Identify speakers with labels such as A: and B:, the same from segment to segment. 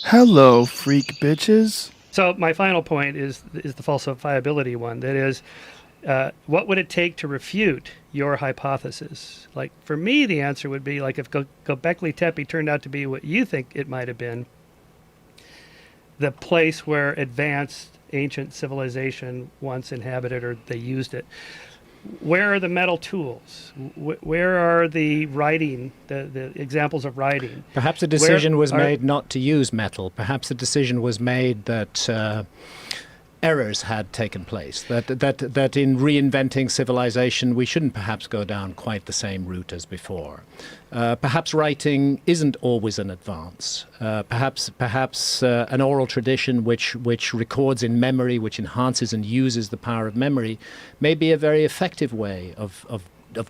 A: Hello, freak bitches.
B: So my final point is the falsifiability one. That is, what would it take to refute your hypothesis? Like, for me, the answer would be, like, if Göbekli Tepe turned out to be what you think it might have been, the place where advanced ancient civilization once inhabited, or they used it. Where are the metal tools? Where are the writing, the examples of writing?
C: Perhaps a decision was made not to use metal. Perhaps a decision was made that errors had taken place, that in reinventing civilization we shouldn't perhaps go down quite the same route as before. Perhaps writing isn't always an advance. Perhaps an oral tradition which records in memory, which enhances and uses the power of memory, may be a very effective way of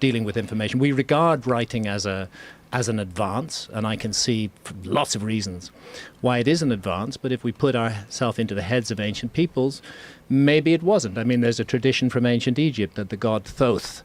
C: dealing with information. We regard writing as an advance, and I can see lots of reasons why it is an advance, but if we put ourselves into the heads of ancient peoples, maybe it wasn't. I mean, there's a tradition from ancient Egypt that the god Thoth,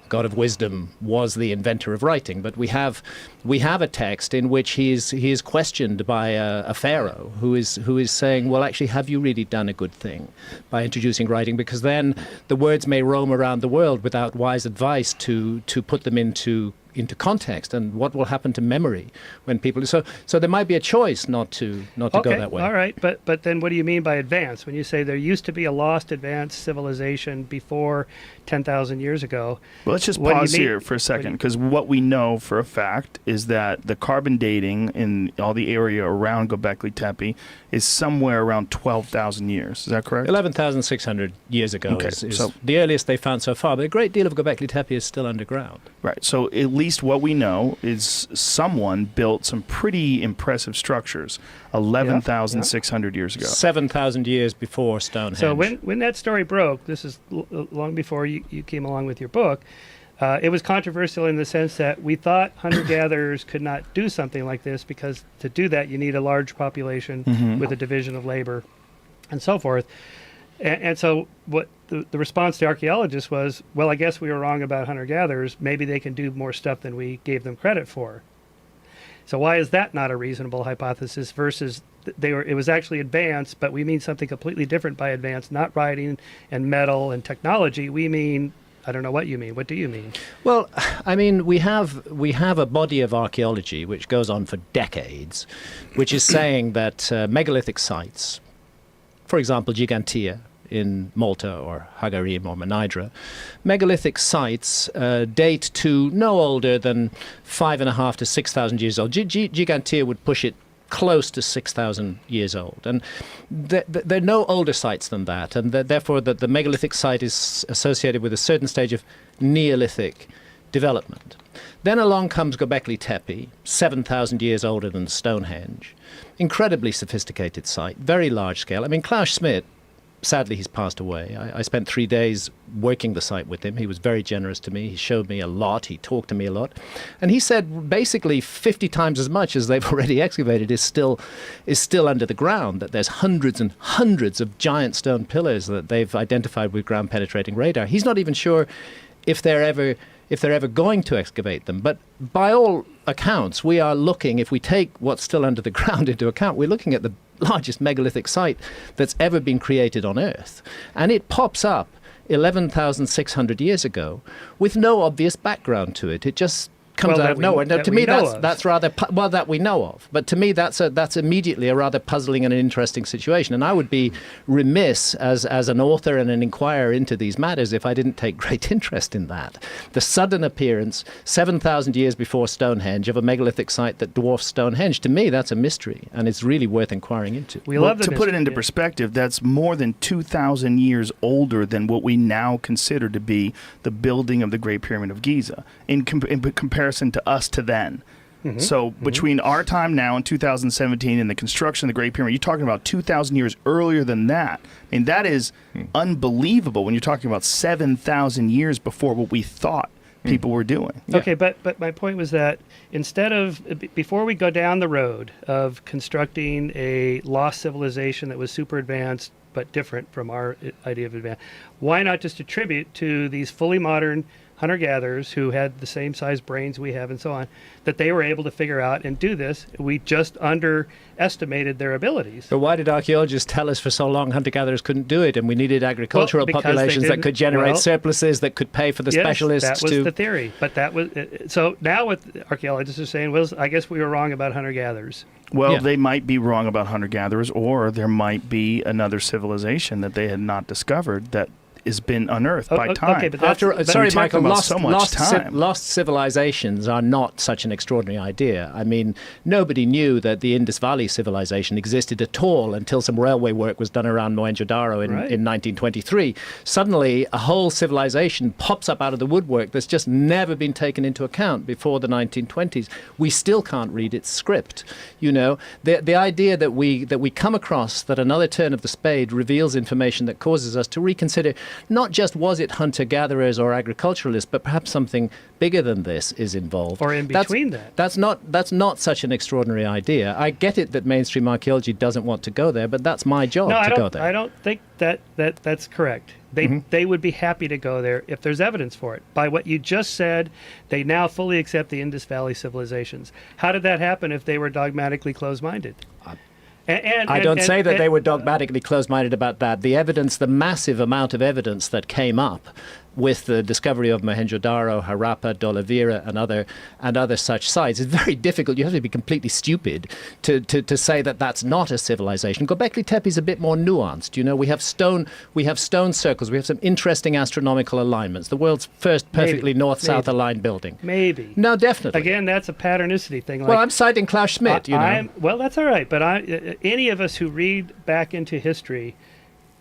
C: god of wisdom, was the inventor of writing, but we have a text in which he is questioned by a pharaoh who is saying, well, actually, have you really done a good thing by introducing writing? Because then the words may roam around the world without wise advice to put them into context, and what will happen to memory when people... So there might be a choice not to go that way.
B: All right, but then what do you mean by advance? When you say there used to be a lost advanced civilization before 10,000 years ago...
A: Well, let's just pause here for a second, because what we know for a fact is that the carbon dating in all the area around Göbekli Tepe is somewhere around 12,000 years. Is that correct?
C: 11,600 years ago is the earliest they found so far, but a great deal of Göbekli Tepe is still underground.
A: Right, so at least what we know is someone built some pretty impressive structures 11,600 years ago.
C: 7,000 years before Stonehenge.
B: So when that story broke, this is long before you came along with your book, it was controversial in the sense that we thought hunter-gatherers could not do something like this because to do that you need a large population with a division of labor and so forth. And so what the response to archaeologists was, well, I guess we were wrong about hunter-gatherers. Maybe they can do more stuff than we gave them credit for. So why is that not a reasonable hypothesis versus it was actually advanced, but we mean something completely different by advanced, not writing and metal and technology. We mean, I don't know what you mean. What do you mean?
C: Well, I mean, we have a body of archaeology which goes on for decades, which is saying that megalithic sites, for example, Gigantea in Malta or Hagarim or Menidra, megalithic sites date to no older than 5,500 to 6,000 years old. Gigantea would push it close to 6,000 years old. And there are no older sites than that, and therefore the megalithic site is associated with a certain stage of Neolithic development. Then along comes Göbekli Tepe, 7,000 years older than Stonehenge. Incredibly sophisticated site, very large scale. I mean, Klaus Schmidt, sadly, he's passed away. I spent 3 days working the site with him. He was very generous to me. He showed me a lot. He talked to me a lot. And he said basically 50 times as much as they've already excavated is still under the ground, that there's hundreds and hundreds of giant stone pillars that they've identified with ground-penetrating radar. He's not even sure if they're ever going to excavate them. But by all accounts, we are looking, if we take what's still under the ground into account, we're looking at the largest megalithic site that's ever been created on Earth. And it pops up 11,600 years ago with no obvious background to it. It just comes out of nowhere. Now, to me, that's rather well, that we know of. But to me, that's immediately a rather puzzling and an interesting situation. And I would be remiss as an author and an inquirer into these matters if I didn't take great interest in that. The sudden appearance, 7,000 years before Stonehenge, of a megalithic site that dwarfs Stonehenge, to me, that's a mystery, and it's really worth inquiring into.
A: To put it into perspective, that's more than 2,000 years older than what we now consider to be the building of the Great Pyramid of Giza in comparison to us to then. So between our time now in 2017 and the construction of the Great Pyramid, you're talking about 2,000 years earlier than that. I mean, that is unbelievable when you're talking about 7,000 years before what we thought people were doing.
B: Okay, but my point was that instead of, before we go down the road of constructing a lost civilization that was super advanced but different from our idea of advance, why not just attribute to these fully modern hunter-gatherers who had the same size brains we have and so on, that they were able to figure out and do this. We just underestimated their abilities.
C: But why did archaeologists tell us for so long hunter-gatherers couldn't do it, and we needed agricultural
B: because
C: populations that could generate surpluses that could pay for the specialists
B: that was the theory. But that was so now what archaeologists are saying, well, I guess we were wrong about hunter-gatherers.
A: Well, they might be wrong about hunter-gatherers, or there might be another civilization that they had not discovered that has been unearthed by time.
B: Okay, but
C: sorry, Michael,
A: time.
C: Lost civilizations are not such an extraordinary idea. I mean, nobody knew that the Indus Valley civilization existed at all until some railway work was done around Mohenjo-Daro in 1923. Suddenly, a whole civilization pops up out of the woodwork that's just never been taken into account before the 1920s. We still can't read its script. You know, the idea that we come across that another turn of the spade reveals information that causes us to reconsider not just was it hunter-gatherers or agriculturalists, but perhaps something bigger than this is involved.
B: Or in between
C: That's not such an extraordinary idea. I get it that mainstream archaeology doesn't want to go there, but that's my job to go there.
B: I don't think that's correct. They would be happy to go there if there's evidence for it. By what you just said, they now fully accept the Indus Valley civilizations. How did that happen if they were dogmatically closed-minded?
C: I don't say that they were dogmatically closed-minded about that. The evidence, the massive amount of evidence that came up with the discovery of Mohenjo-Daro, Harappa, Dholavira, and other such sites, it's very difficult. You have to be completely stupid to say that that's not a civilization. Göbekli Tepe is a bit more nuanced. You know, we have stone circles. We have some interesting astronomical alignments. The world's first perfectly north-south aligned building.
B: Maybe.
C: No, definitely.
B: Again, that's a patternicity thing.
C: Well, I'm citing Klaus Schmidt.
B: Well, that's all right. But any of us who read back into history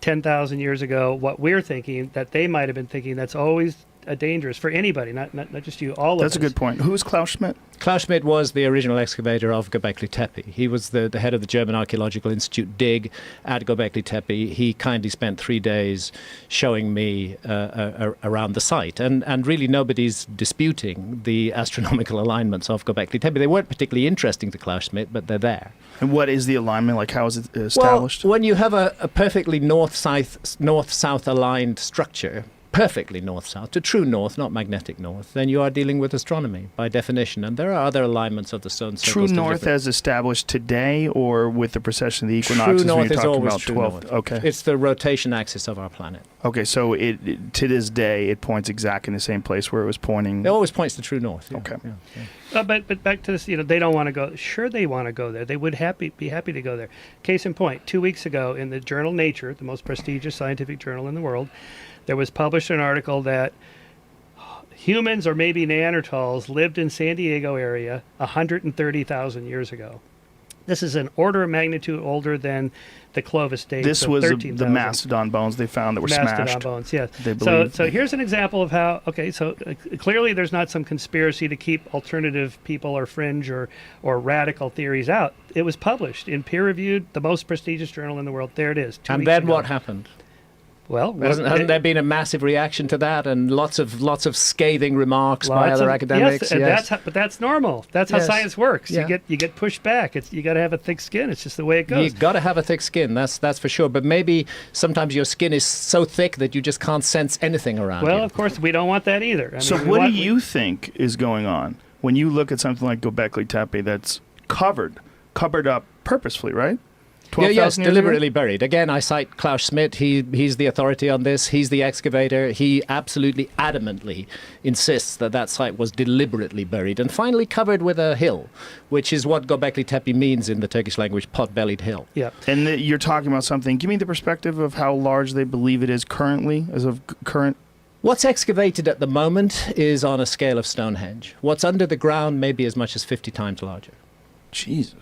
B: 10,000 years ago, what we're thinking, that they might have been thinking, that's always dangerous for anybody, not just you, all of us.
A: That's a good point. Who is Klaus Schmidt?
C: Klaus Schmidt was the original excavator of Göbekli Tepe. He was the head of the German Archaeological Institute, DIG, at Göbekli Tepe. He kindly spent 3 days showing me around the site. And really nobody's disputing the astronomical alignments of Göbekli Tepe. They weren't particularly interesting to Klaus Schmidt, but they're there.
A: And what is the alignment? Like, how is it established?
C: Well, when you have a perfectly north-south aligned structure, perfectly north-south, to true north, not magnetic north, then you are dealing with astronomy by definition. And there are other alignments of the stone circles.
A: True north as established today, or with the precession of the equinoxes?
C: True north
A: when you're
C: is
A: talking
C: always
A: about
C: true
A: 12,
C: north.
A: Okay.
C: It's the rotation axis of our planet.
A: Okay, so it to this day, it points exactly in the same place where it was pointing.
C: It always points to true north. Yeah.
A: Okay.
C: Yeah.
B: But back to this, they don't want to go. Sure, they want to go there. They would be happy to go there. Case in point, 2 weeks ago in the journal Nature, the most prestigious scientific journal in the world, there was published an article that humans or maybe Neanderthals lived in San Diego area 130,000 years ago. This is an order of magnitude older than the Clovis dates.
A: This was the mastodon bones they found that were smashed.
B: Mastodon bones, yes.
A: They
B: so here's an example of how, clearly there's not some conspiracy to keep alternative people or fringe or radical theories out. It was published in peer-reviewed, the most prestigious journal in the world. There it is. 2 weeks
C: And then
B: ago.
C: what happened?
B: Well,
C: hasn't there been a massive reaction to that, and lots of scathing remarks by other academics?
B: Yes, but that's normal. That's how science works.
C: Yeah.
B: You get pushed back. You got to have a thick skin. It's just the way it goes.
C: You've got to have a thick skin. That's for sure. But maybe sometimes your skin is so thick that you just can't sense anything around you.
B: Well, of course, we don't want that either.
A: So what do you think is going on when you look at something like Göbekli Tepe that's covered up purposefully, right?
C: Yes, deliberately buried. Again, I cite Klaus Schmidt. He's the authority on this. He's the excavator. He absolutely adamantly insists that site was deliberately buried and finally covered with a hill, which is what Göbekli Tepe means in the Turkish language, pot-bellied hill.
B: Yeah.
A: And you're talking about something. Give me the perspective of how large they believe it is currently, as of current.
C: What's excavated at the moment is on a scale of Stonehenge. What's under the ground may be as much as 50 times larger.
A: Jesus.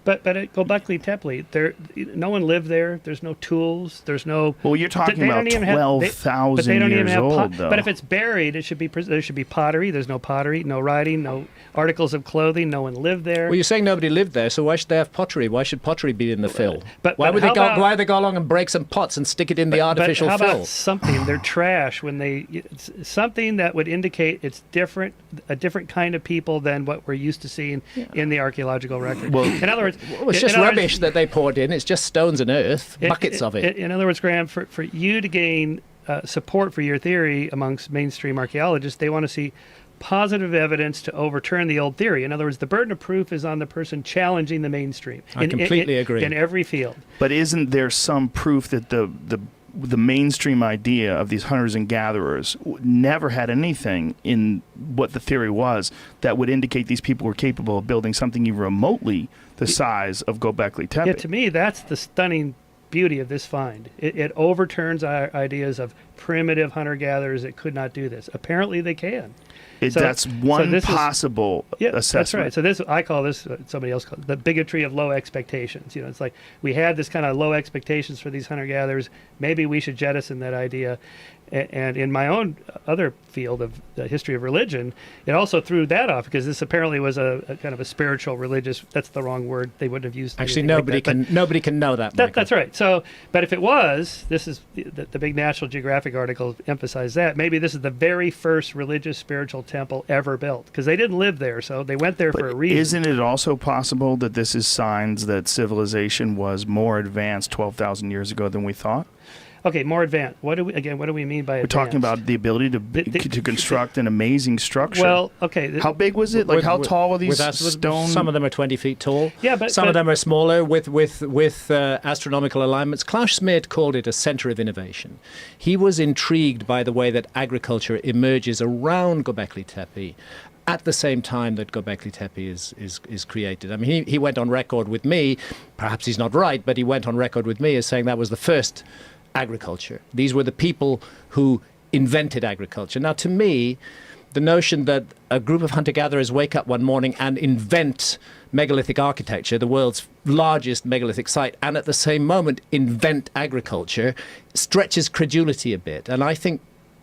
B: But at Göbekli Tepe, no one lived there. There's no tools. There's no.
A: Well, you're talking about 12,000 years old, though.
B: But if it's buried, there should be pottery. There's no pottery, no writing, no articles of clothing. No one lived there.
C: Well, you're saying nobody lived there, so why should they have pottery? Why should pottery be in the fill?
B: Why
C: would they go along and break some pots and stick it in the artificial
B: fill?
C: How
B: about something? They're trash something that would indicate it's a different kind of people than what we're used to seeing in the archaeological record.
A: Well,
B: in other words,
C: it's just rubbish that they poured in. It's just stones and earth, buckets of it.
B: In other words, Graham, for you to gain support for your theory amongst mainstream archaeologists. They want to see positive evidence to overturn the old theory. In other words, the burden of proof is on the person challenging the mainstream.
C: I completely agree.
B: In every field.
A: But isn't there some proof that the mainstream idea of these hunters and gatherers never had anything in what the theory was that would indicate these people were capable of building something even remotely the size of Göbekli Tepe?
B: Yeah, to me, that's the stunning beauty of this find. It overturns our ideas of primitive hunter-gatherers that could not do this. Apparently they can.
A: That's one possible assessment.
B: That's right. So this, I call this, somebody else calls it, the bigotry of low expectations. You know, it's like we had this kind of low expectations for these hunter-gatherers. Maybe we should jettison that idea. And in my own other field of the history of religion, it also threw that off because this apparently was a kind of a spiritual, religious. That's the wrong word. They wouldn't have used.
C: Actually, nobody can know that.
B: That's right. So, but if it was, this is the big National Geographic article emphasized that maybe this is the very first religious spiritual temple ever built because they didn't live there, so they went there for a reason.
A: Isn't it also possible that this is signs that civilization was more advanced 12,000 years ago than we thought?
B: Okay, more advanced. What do we mean by advanced?
A: We're talking about the ability to construct an amazing structure.
B: Well, okay.
A: How big was it? Like, how tall are these stone?
C: Some of them are 20 feet tall.
B: Yeah, but
C: some of them are smaller with astronomical alignments. Klaus Schmidt called it a center of innovation. He was intrigued by the way that agriculture emerges around Göbekli Tepe at the same time that Göbekli Tepe is created. I mean, he went on record with me, perhaps he's not right, but he went on record with me as saying that was the first agriculture. These were the people who invented agriculture. Now, to me, the notion that a group of hunter-gatherers wake up one morning and invent megalithic architecture, the world's largest megalithic site, and at the same moment invent agriculture, stretches credulity a bit. And I think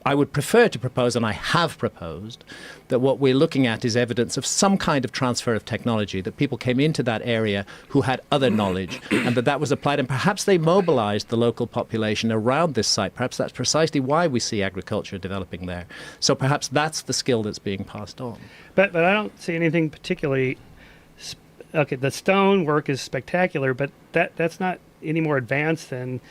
C: I would prefer to propose, and I have proposed, that what we're looking at is evidence of some kind of transfer of technology, that people came into that area who had other knowledge, and that was applied, and perhaps they mobilized the local population around this site. Perhaps that's precisely why we see agriculture developing there. So perhaps that's the skill that's being passed on.
B: But I don't see anything particularly... Okay, the stone work is spectacular, but that's not any more advanced than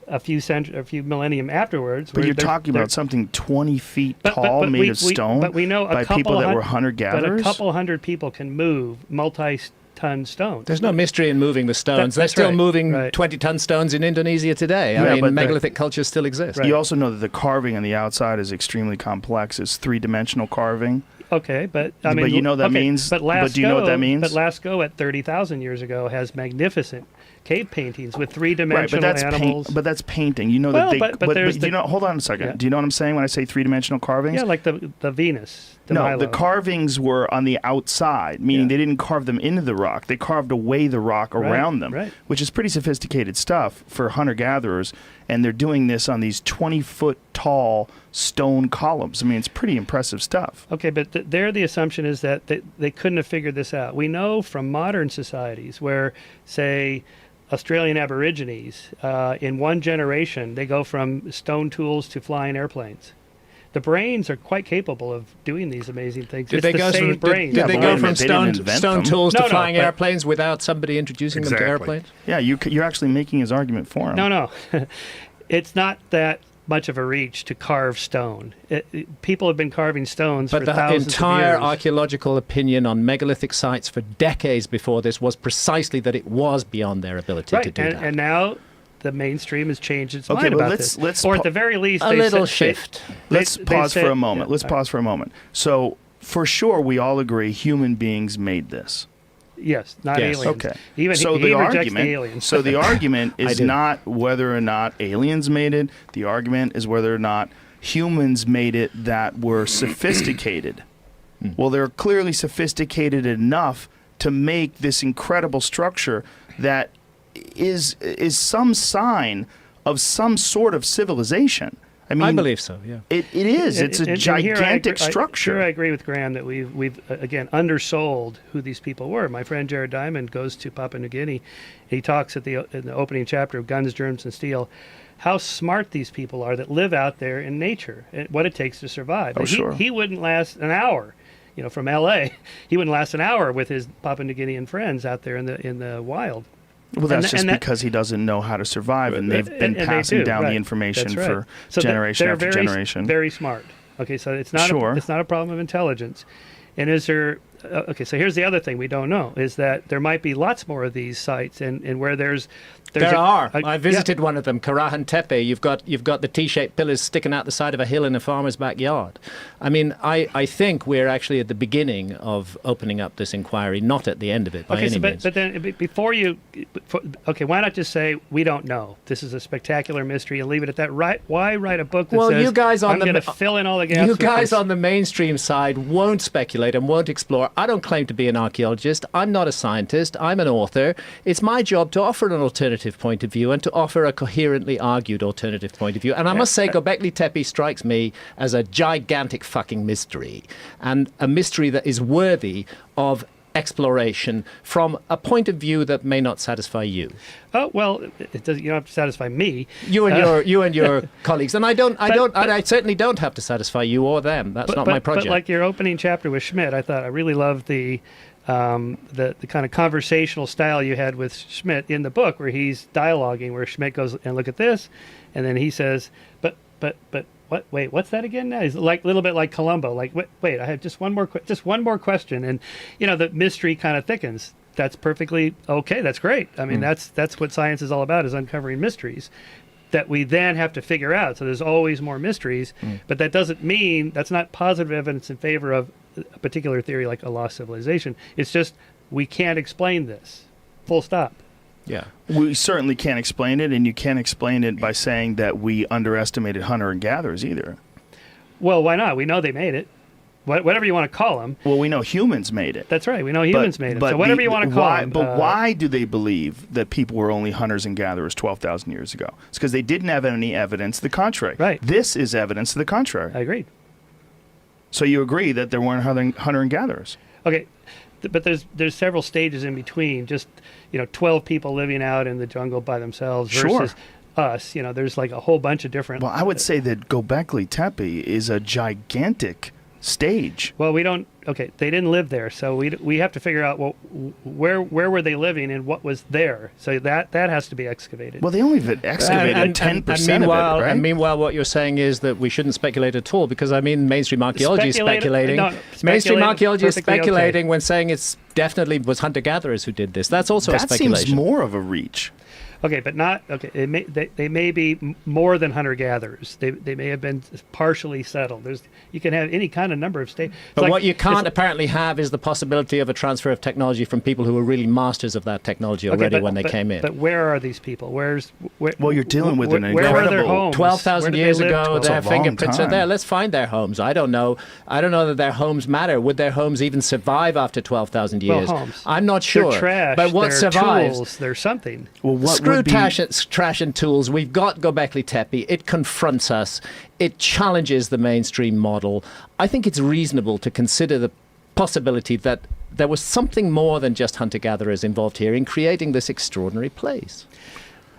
B: a few millennium afterwards.
A: But you're talking about something 20 feet tall, made of stone,
B: but we know
A: by people that were hunter-gatherers?
B: But a couple hundred people can move multi-ton stones.
C: There's no mystery in moving the stones. They're still moving 20-ton stones in Indonesia today. I mean, megalithic cultures still exist.
A: You also know that the carving on the outside is extremely complex. It's three-dimensional carving.
B: Okay, but I mean,
A: but you know that means.
B: But
A: do you know what that means?
B: But Lascaux at 30,000 years ago has magnificent cave paintings with three-dimensional animals.
A: But that's painting. You know that you know. Hold on a second.
B: Yeah.
A: Do you know what I'm saying when I say three-dimensional carvings?
B: Yeah, like the Venus.
A: No, the carvings were on the outside, meaning they didn't carve them into the rock. They carved away the rock around them, which is pretty sophisticated stuff for hunter-gatherers. And they're doing this on these 20-foot tall stone columns. I mean, it's pretty impressive stuff.
B: Okay, but there the assumption is that they couldn't have figured this out. We know from modern societies where, say, Australian Aborigines, in one generation, they go from stone tools to flying airplanes. The brains are quite capable of doing these amazing things. Did they go
C: from stone tools to flying airplanes without somebody introducing them to airplanes?
A: Yeah, you're actually making his argument for him.
B: No. It's not that much of a reach to carve stone. People have been carving stones for thousands of years.
C: But the entire archaeological opinion on megalithic sites for decades before this was precisely that it was beyond their ability to do that.
B: And now the mainstream has changed its mind about this. Or at the very least,
C: shift.
A: Let's pause for a moment. Let's pause for a moment. So, for sure, we all agree human beings made this.
B: Yes, not aliens.
A: Okay.
B: He rejects the aliens.
A: So the argument is not whether or not aliens made it. The argument is whether or not humans made it that were sophisticated. Well, they're clearly sophisticated enough to make this incredible structure that is some sign of some sort of civilization. I mean,
C: I believe so. Yeah,
A: it is. It's a gigantic structure.
B: I agree with Graham that we've again undersold who these people were. My friend Jared Diamond goes to Papua New Guinea. He talks in the opening chapter of Guns, Germs, and Steel, how smart these people are that live out there in nature and what it takes to survive. He wouldn't last an hour. From L.A., he wouldn't last an hour with his Papua New Guinean friends out there in the wild.
A: Well, that's
B: And that-
A: because he doesn't know how to survive, and they've been
B: and they
A: passing
B: do,
A: down
B: right.
A: the information
B: That's right.
A: for
B: So
A: generation
B: they're
A: after
B: very,
A: generation.
B: very smart. Okay, so it's not
A: Sure.
B: it's not a problem of intelligence. And is there? Okay, so here's the other thing we don't know is that there might be lots more of these sites, and where there's
C: There are. I
B: yeah.
C: visited one of them, Karahan Tepe. You've got the T-shaped pillars sticking out the side of a hill in a farmer's backyard. I mean, I think we're actually at the beginning of opening up this inquiry, not at the end of it by
B: Okay,
C: any
B: so
C: means.
B: but then before you, okay, why not just say we don't know? This is a spectacular mystery and leave it at that. Right? Why write a book that
C: Well,
B: says
C: you guys on
B: I'm
C: the
B: going to fill in all the gaps?
C: You
B: with
C: guys
B: this?
C: on the mainstream side won't speculate and won't explore. I don't claim to be an archaeologist. I'm not a scientist. I'm an author. It's my job to offer an alternative point of view and to offer a coherently argued alternative point of view. And I must say, Göbekli Tepe strikes me as a gigantic fucking mystery, and a mystery that is worthy of exploration from a point of view that may not satisfy you.
B: Oh well, it doesn't. You don't have to satisfy me.
C: You and your colleagues, and I certainly don't have to satisfy you or them. That's not my project.
B: But like your opening chapter with Schmidt, I thought I really loved the kind of conversational style you had with Schmidt in the book, where he's dialoguing, where Schmidt goes and look at this, and then he says, but what? Wait, what's that again? Now he's like a little bit like Columbo. Like wait, I have just one more question, and the mystery kind of thickens. That's perfectly okay. That's great. I mean, that's what science is all about, is uncovering mysteries that we then have to figure out. So there's always more mysteries, but that doesn't mean that's not positive evidence in favor of a particular theory like a lost civilization. It's just we can't explain this. Full stop.
C: Yeah.
A: We certainly can't explain it, and you can't explain it by saying that we underestimated hunter and gatherers either.
B: Well, why not? We know they made it. Whatever you want to call them.
A: Well, we know humans made it.
B: That's right. We know humans made it. So whatever you want to call them.
A: But why do they believe that people were only hunters and gatherers 12,000 years ago? It's because they didn't have any evidence to the contrary.
B: Right.
A: This is evidence to the contrary.
B: I agreed.
A: So you agree that there weren't hunter and gatherers?
B: Okay. But there's several stages in between. Just 12 people living out in the jungle by themselves versus us. There's like a whole bunch of different.
A: Well, I would say that Göbekli Tepe is a gigantic stage.
B: Well, we don't. Okay, they didn't live there, so we have to figure out where were they living and what was there. So that has to be excavated.
A: Well, they only excavated 10% of it, right?
C: And meanwhile, what you're saying is that we shouldn't speculate at all, because mainstream archaeology is speculating. Mainstream archaeology is speculating when saying it's definitely was hunter-gatherers who did this. That's also a speculation.
A: That seems more of a reach.
B: Okay, but not okay. They may be more than hunter-gatherers. They may have been partially settled. You can have any kind of number of states.
C: But what you can't apparently have is the possibility of a transfer of technology from people who were really masters of that technology already when they came in.
B: But where are these people?
A: Well, you're dealing with an
B: where
A: incredible.
B: are their homes?
C: 12,000 years ago,
A: That's
C: their
A: a long
C: fingerprints are
A: time.
C: there. Let's find their homes. I don't know that their homes matter. Would their homes even survive after 12,000 years?
B: Well, homes.
C: I'm not sure.
B: They're trash.
C: But what
B: they're
C: survives?
B: Tools. They're something.
A: Well, what
C: Screw
A: would be,
C: trash and tools. We've got Göbekli Tepe. It confronts us. It challenges the mainstream model. I think it's reasonable to consider the possibility that there was something more than just hunter-gatherers involved here in creating this extraordinary place.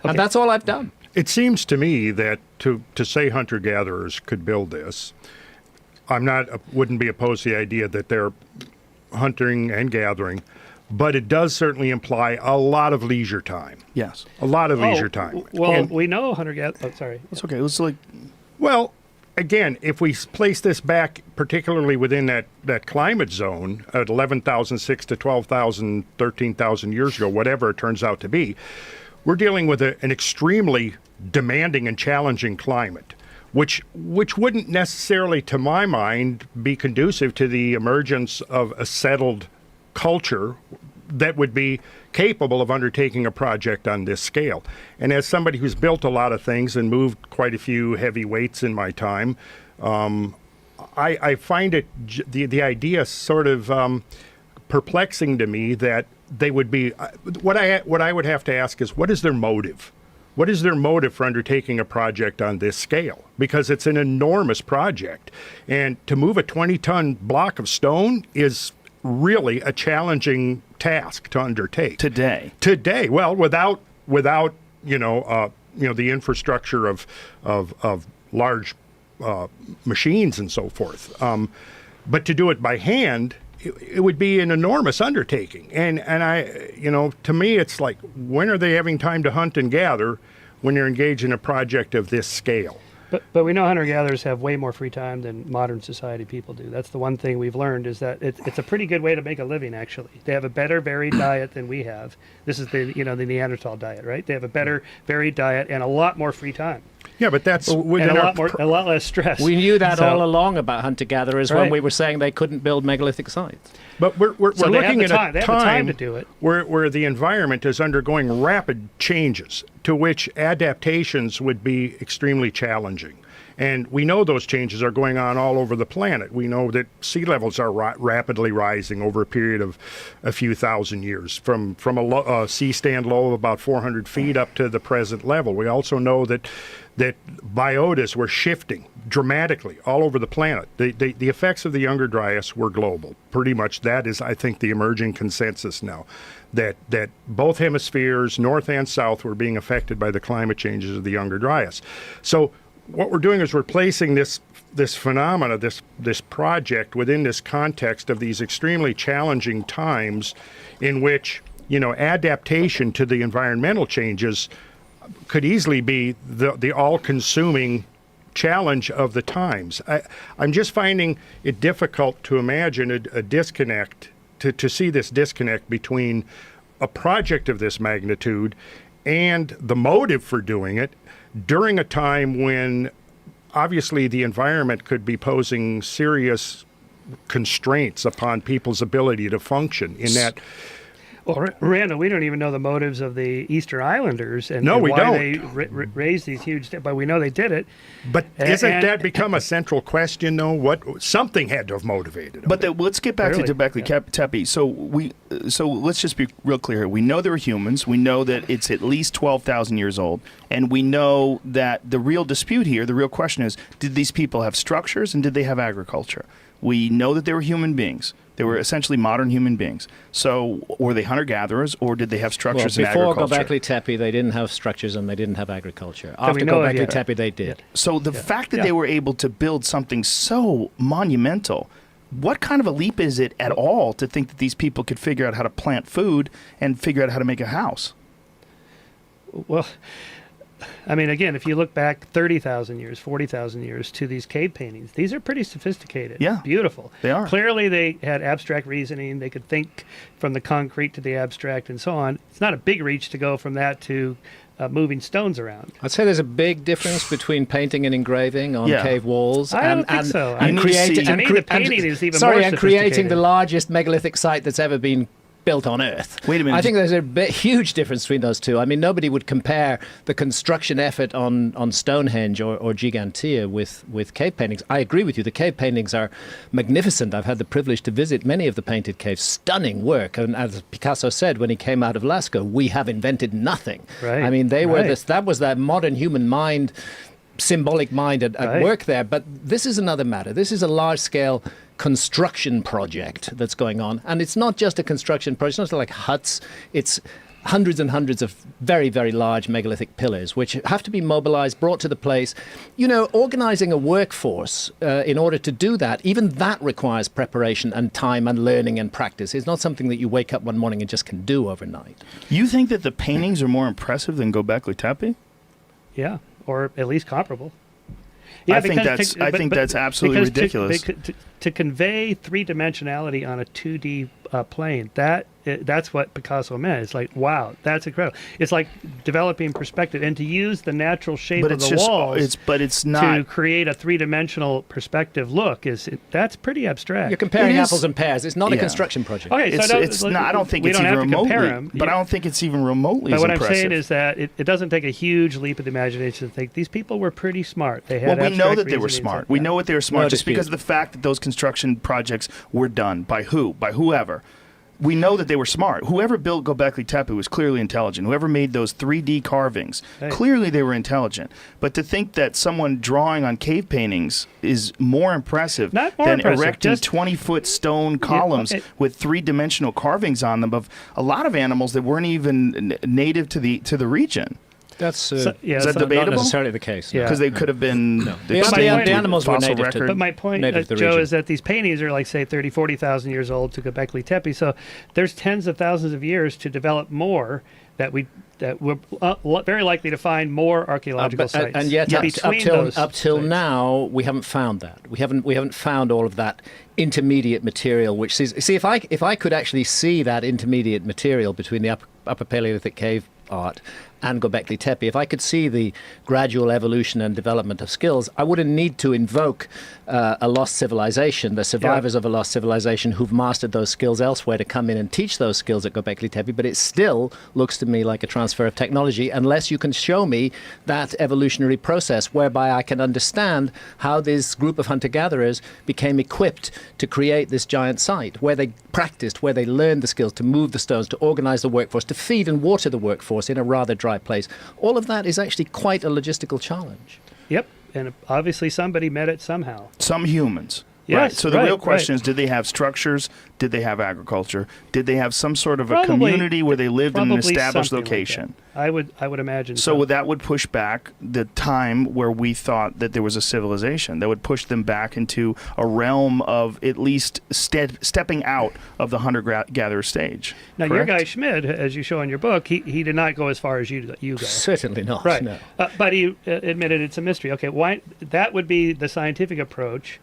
B: Okay.
C: And that's all I've done.
D: It seems to me that to say hunter-gatherers could build this, wouldn't be opposed to the idea that they're hunting and gathering, but it does certainly imply a lot of leisure time.
A: Yes.
D: A lot of leisure time.
B: Well, we know hunter-gatherers. Oh, sorry.
A: It's okay. It was like.
D: Well, again, if we place this back, particularly within that climate zone at 11,006 to 12,000, 13,000 years ago, whatever it turns out to be, we're dealing with an extremely demanding and challenging climate, which wouldn't necessarily, to my mind, be conducive to the emergence of a settled culture that would be capable of undertaking a project on this scale. And as somebody who's built a lot of things and moved quite a few heavy weights in my time, I find it the idea sort of perplexing to me that they would be. What I would have to ask is, what is their motive? What is their motive for undertaking a project on this scale? Because it's an enormous project, and to move a 20-ton block of stone is really a challenging task to undertake
A: Today.
D: Well, without the infrastructure of large machines and so forth. But to do it by hand it would be an enormous undertaking. And I, to me, it's like, when are they having time to hunt and gather when they're engaged in a project of this scale?
B: But we know hunter-gatherers have way more free time than modern society people do. That's the one thing we've learned, is that it's a pretty good way to make a living, actually. They have a better varied diet than we have. This is the Neanderthal diet, right? They have a better varied diet and a lot more free time.
D: Yeah, but that's within
B: and a lot less stress.
C: We knew that all along about hunter-gatherers when
B: Right.
C: we were saying they couldn't build megalithic sites.
D: But we're
B: So they have
D: looking
B: the
D: at
B: time.
D: a
B: They have the time
D: time
B: to do it.
D: where the environment is undergoing rapid changes, to which adaptations would be extremely challenging. And we know those changes are going on all over the planet. We know that sea levels are rapidly rising over a period of a few thousand years, from a sea stand low of about 400 feet up to the present level. We also know that biotas were shifting dramatically all over the planet. The effects of the Younger Dryas were global. Pretty much that is, I think, the emerging consensus now, that both hemispheres, north and south, were being affected by the climate changes of the Younger Dryas. So what we're doing is we're placing this phenomena, this project, within this context of these extremely challenging times in which, adaptation to the environmental changes could easily be the all-consuming challenge of the times. I'm just finding it difficult to imagine a disconnect, to see this disconnect between a project of this magnitude and the motive for doing it during a time when obviously the environment could be posing serious constraints upon people's ability to function in that.
B: Well, Randall, we don't even know the motives of the Easter Islanders and
D: No, we
B: why
D: don't.
B: they raised these huge, but we know they did it.
D: But isn't that become a central question, though? What something had to have motivated them.
A: But let's get back to
B: Clearly,
A: Göbekli Tepe. So let's just be real clear here. We know there were humans. We know that it's at least 12,000 years old, and we know that the real dispute here, the real question is: did these people have structures and did they have agriculture? We know that they were human beings. They were essentially modern human beings. So were they hunter-gatherers, or did they have structures and agriculture?
C: Before Göbekli Tepe, they didn't have structures and they didn't have agriculture. After
B: we know it,
C: Göbekli
B: yeah.
C: Tepe, they did.
A: So the fact that they were able to build something so monumental, what kind of a leap is it at all to think that these people could figure out how to plant food and figure out how to make a house?
B: Well, I mean, again, if you look back 30,000 years, 40,000 years to these cave paintings, these are pretty sophisticated.
A: Yeah,
B: beautiful.
A: they are.
B: Clearly, they had abstract reasoning. They could think from the concrete to the abstract and so on. It's not a big reach to go from that to moving stones around.
C: I'd say there's a big difference between painting and engraving on cave walls.
B: I don't think so.
C: And creating,
B: to me, the painting is even more
C: and creating
B: sophisticated.
C: the largest megalithic site that's ever been built on Earth.
A: Wait a minute.
C: I think there's a huge difference between those two. I mean, nobody would compare the construction effort on Stonehenge or Gigantea with cave paintings. I agree with you. The cave paintings are magnificent. I've had the privilege to visit many of the painted caves. Stunning work. And as Picasso said when he came out of Lascaux, we have invented nothing.
B: Right.
C: I mean, they were
B: Right.
C: that was that modern human mind, symbolic mind at
B: Right.
C: work there. But this is another matter. This is a large-scale construction project that's going on. And it's not just a construction project. It's not like huts. It's hundreds and hundreds of very, very large megalithic pillars, which have to be mobilized, brought to the place. You know, organizing a workforce in order to do that, even that requires preparation and time and learning and practice. It's not something that you wake up one morning and just can do overnight.
A: You think that the paintings are more impressive than Göbekli Tepe?
B: Yeah, or at least comparable.
A: I think that's absolutely ridiculous.
B: To convey three-dimensionality on a 2D plane, that's what Picasso meant. It's like, wow, that's incredible. It's like developing perspective, and to use the natural shape of the walls to create a three-dimensional perspective look that's pretty abstract.
C: You're comparing apples and pears. It's not a construction project.
B: Okay,
A: it's not. I don't think it's even remotely. But I don't think it's even remotely.
B: But what
A: impressive.
B: I'm saying is that it doesn't take a huge leap of the imagination to think these people were pretty smart. They had.
A: Well, we know that they were
B: reasoning,
A: smart.
B: so-
A: We know what they were smart
C: No
A: just
C: dispute.
A: because of the fact that those construction projects were done by who? By whoever. We know that they were smart. Whoever built Göbekli Tepe was clearly intelligent. Whoever made those 3D carvings, clearly they were intelligent. But to think that someone drawing on cave paintings is more impressive than erecting 20-foot stone columns with three-dimensional carvings on them of a lot of animals that weren't even native to the region.
C: That's
B: yeah,
A: is that
B: so-
A: debatable?
C: not necessarily the case.
B: Yeah.
A: Because they could have been
C: The
A: extinct
C: animals were
A: fossil
C: native to-
A: record.
B: But my point,
C: native to the
B: Joe,
C: region.
B: is that these paintings are like, say, 30, 40,000 years old to Göbekli Tepe. So there's tens of thousands of years to develop more that we're very likely to find more archaeological sites.
C: And yet,
B: between
C: up till
B: sites.
C: now, we haven't found that. We haven't found all of that intermediate material. Which see, if I could actually see that intermediate material between the upper Paleolithic cave art and Göbekli Tepe, if I could see the gradual evolution and development of skills, I wouldn't need to invoke a lost civilization, the survivors of a lost civilization who've mastered those skills elsewhere, to come in and teach those skills at Göbekli Tepe. But it still looks to me like a transfer of technology, unless you can show me that evolutionary process whereby I can understand how this group of hunter-gatherers became equipped to create this giant site, where they practiced, where they learned the skills to move the stones, to organize the workforce, to feed and water the workforce in a rather dry place. All of that is actually quite a logistical challenge.
B: Yep, and obviously somebody met it somehow.
A: Some humans.
B: Yes,
A: right. So the real question
B: right.
A: is, did they have structures? Did they have agriculture? Did they have some sort of a
B: Probably-
A: community where they lived in an
B: Probably
A: established
B: something like
A: location?
B: that. I would imagine
A: So that would push back the time where we thought that there was a civilization. That would push them back into a realm of at least stepping out of the hunter-gatherer stage.
B: Now, your
A: correct?
B: guy Schmid, as you show in your book, he did not go as far as you go.
C: Certainly not.
B: Right.
C: No.
B: But he admitted it's a mystery. Okay, why? That would be the scientific approach.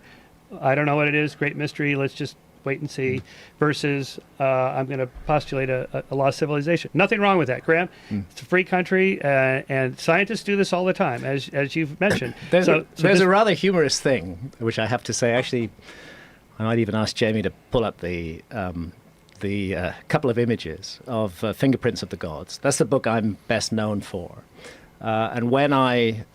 B: I don't know what it is. Great mystery. Let's just wait and see. Versus, I'm going to postulate a lost civilization. Nothing wrong with that, Graham. It's a free country, and scientists do this all the time, as you've mentioned.
C: There's
B: this-
C: a rather humorous thing, which I have to say. Actually, I might even ask Jamie to pull up the couple of images of Fingerprints of the Gods. That's the book I'm best known for. And when I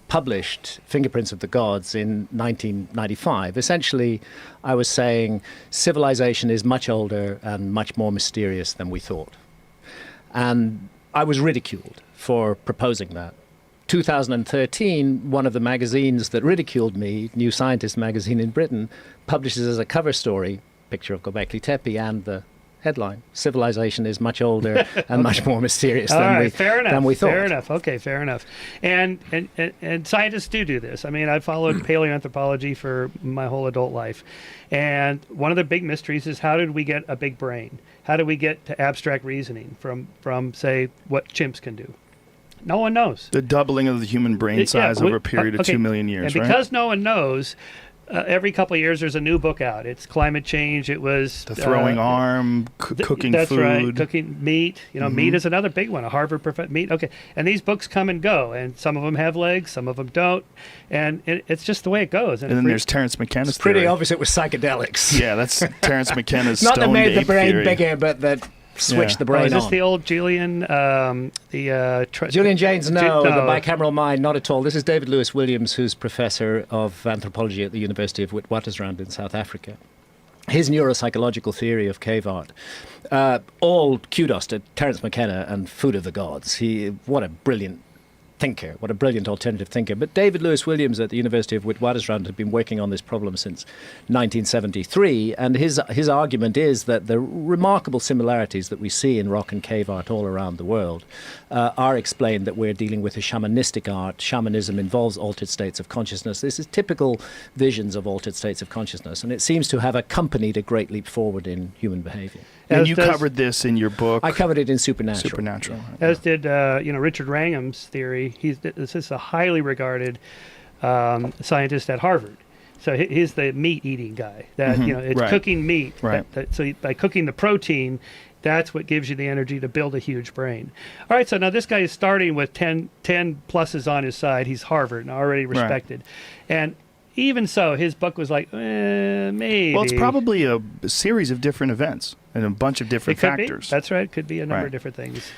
C: published Fingerprints of the Gods in 1995, essentially I was saying civilization is much older and much more mysterious than we thought. And I was ridiculed for proposing that. 2013, one of the magazines that ridiculed me, New Scientist magazine in Britain, publishes as a cover story picture of Göbekli Tepe and the headline, civilization is much older and much more mysterious than we thought.
B: Fair enough. Okay, fair enough. And scientists do this. I mean, I've followed paleoanthropology for my whole adult life. And one of the big mysteries is, how did we get a big brain? How did we get to abstract reasoning from say, what chimps can do? No one knows.
A: The doubling of the human brain size over a period of 2 million years,
B: and
A: right?
B: because no one knows, every couple of years there's a new book out. It's climate change. It was
A: The throwing arm, cooking
B: that's
A: food.
B: right, cooking meat. Meat is another big one. A Harvard professor, meat. Okay, and these books come and go, and some of them have legs, some of them don't, and it's just the way it goes.
A: And then there's Terence McKenna's
C: It's pretty
A: theory.
C: obvious it was psychedelics.
A: Yeah, that's Terence McKenna's
C: Not that
A: stoned
C: made the
A: ape
C: brain
A: theory.
C: bigger, but that switched the brain
B: is this
C: on.
B: the old Julian?
C: Julian Jaynes, no,
B: no.
C: the bicameral mind, not at all. This is David Lewis Williams, who's professor of anthropology at the University of Witwatersrand in South Africa. His neuropsychological theory of cave art, all kudos to Terence McKenna and Food of the Gods. What a brilliant thinker, what a brilliant alternative thinker. But David Lewis Williams at the University of Witwatersrand had been working on this problem since 1973, and his argument is that the remarkable similarities that we see in rock and cave art all around the world are explained that we're dealing with a shamanistic art. Shamanism involves altered states of consciousness. This is typical visions of altered states of consciousness, and it seems to have accompanied a great leap forward in human behavior.
A: And you covered this in your book.
C: I covered it in Supernatural.
A: Supernatural.
C: Yeah.
B: As did Richard Wrangham's theory. This is a highly regarded scientist at Harvard. So he's the meat-eating guy. That it's
A: Right.
B: cooking meat.
A: Right.
B: So by cooking the protein, that's what gives you the energy to build a huge brain. All right. So now this guy is starting with 10 pluses on his side. He's Harvard and already respected, and even so, his book was like, maybe.
A: Well, it's probably a series of different events and a bunch of different
B: It could be.
A: factors.
B: That's right. Could be a number
A: Right.
B: of different things.